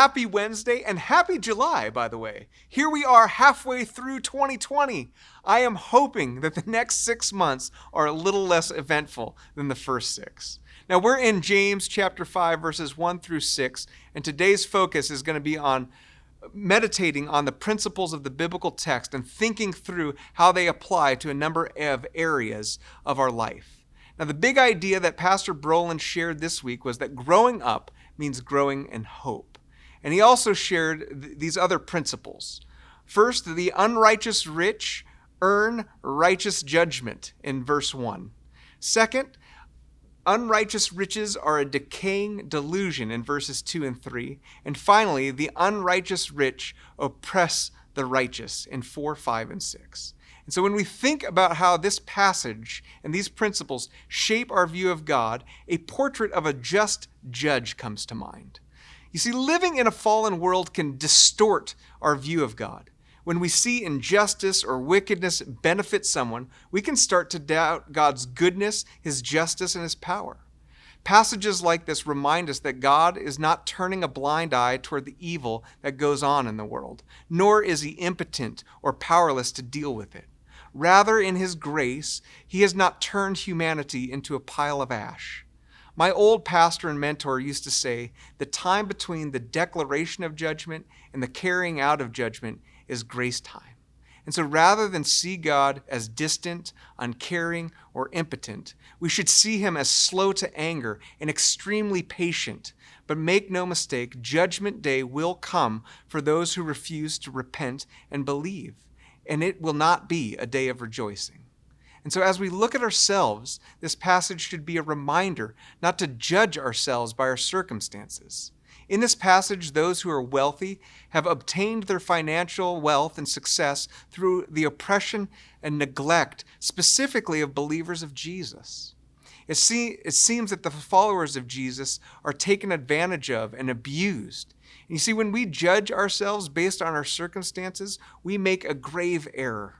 Happy Wednesday and happy July, by the way. Here we are halfway through 2020. I am hoping that the next 6 months are a little less eventful than the first 6. Now we're in James chapter 5, verses 1 through 6, and today's focus is going to be on meditating on the principles of the biblical text and thinking through how they apply to a number of areas of our life. Now the big idea that Pastor Brolin shared this week was that growing up means growing in hope. And he also shared these other principles. First, the unrighteous rich earn righteous judgment in verse 1. Second, unrighteous riches are a decaying delusion in verses 2 and 3. And finally, the unrighteous rich oppress the righteous in 4, 5, and 6. And so when we think about how this passage and these principles shape our view of God, a portrait of a just judge comes to mind. You see, living in a fallen world can distort our view of God. When we see injustice or wickedness benefit someone, we can start to doubt God's goodness, His justice, and His power. Passages like this remind us that God is not turning a blind eye toward the evil that goes on in the world, nor is He impotent or powerless to deal with it. Rather, in His grace, He has not turned humanity into a pile of ash. My old pastor and mentor used to say, the time between the declaration of judgment and the carrying out of judgment is grace time. And so rather than see God as distant, uncaring, or impotent, we should see Him as slow to anger and extremely patient. But make no mistake, judgment day will come for those who refuse to repent and believe. And it will not be a day of rejoicing. And so as we look at ourselves, this passage should be a reminder not to judge ourselves by our circumstances. In this passage, those who are wealthy have obtained their financial wealth and success through the oppression and neglect, specifically of believers of Jesus. It seems that the followers of Jesus are taken advantage of and abused. And you see, when we judge ourselves based on our circumstances, we make a grave error.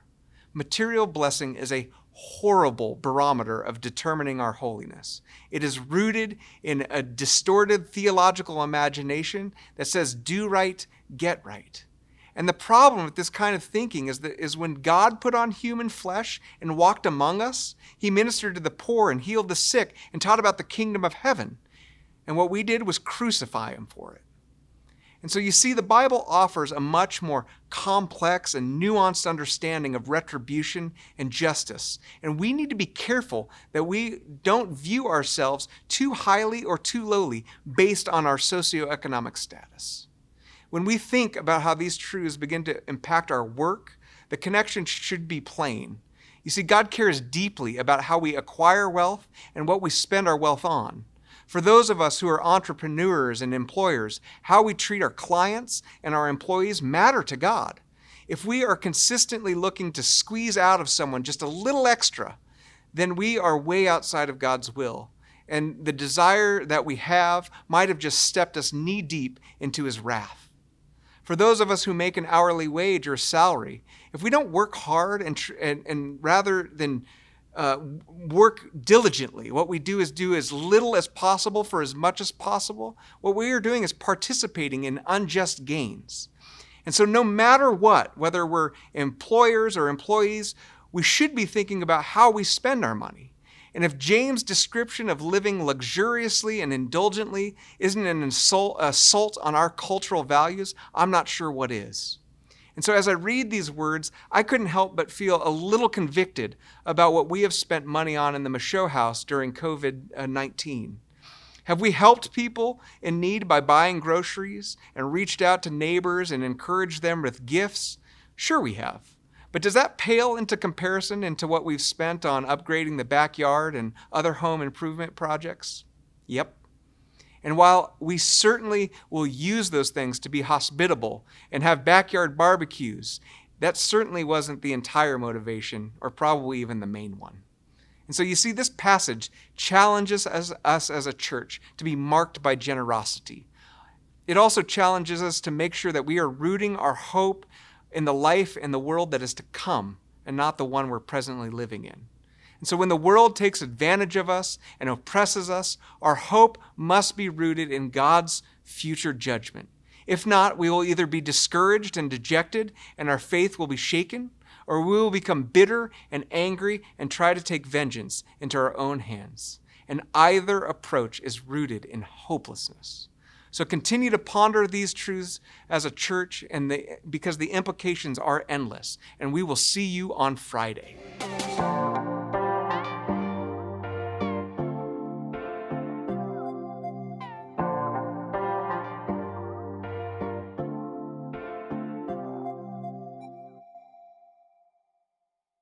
Material blessing is a horrible barometer of determining our holiness. It is rooted in a distorted theological imagination that says, do right, get right. And the problem with this kind of thinking is when God put on human flesh and walked among us, He ministered to the poor and healed the sick and taught about the kingdom of heaven. And what we did was crucify Him for it. And so you see, the Bible offers a much more complex and nuanced understanding of retribution and justice. And we need to be careful that we don't view ourselves too highly or too lowly based on our socioeconomic status. When we think about how these truths begin to impact our work, the connection should be plain. You see, God cares deeply about how we acquire wealth and what we spend our wealth on. For those of us who are entrepreneurs and employers, how we treat our clients and our employees matter to God. If we are consistently looking to squeeze out of someone just a little extra, then we are way outside of God's will. And the desire that we have might have just stepped us knee-deep into His wrath. For those of us who make an hourly wage or salary, if we don't work hard and rather than work diligently, what we do as little as possible for as much as possible, what we are doing is participating in unjust gains. And so no matter what, whether we're employers or employees, we should be thinking about how we spend our money. And if James' description of living luxuriously and indulgently isn't an assault on our cultural values, I'm not sure what is. And so as I read these words, I couldn't help but feel a little convicted about what we have spent money on in the Michaud House during COVID-19. Have we helped people in need by buying groceries and reached out to neighbors and encouraged them with gifts? Sure we have. But does that pale into comparison into what we've spent on upgrading the backyard and other home improvement projects? Yep. And while we certainly will use those things to be hospitable and have backyard barbecues, that certainly wasn't the entire motivation, or probably even the main one. And so you see, this passage challenges us as a church to be marked by generosity. It also challenges us to make sure that we are rooting our hope in the life and the world that is to come, and not the one we're presently living in. And so when the world takes advantage of us and oppresses us, our hope must be rooted in God's future judgment. If not, we will either be discouraged and dejected, and our faith will be shaken, or we will become bitter and angry and try to take vengeance into our own hands. And either approach is rooted in hopelessness. So continue to ponder these truths as a church, because the implications are endless. And we will see you on Friday.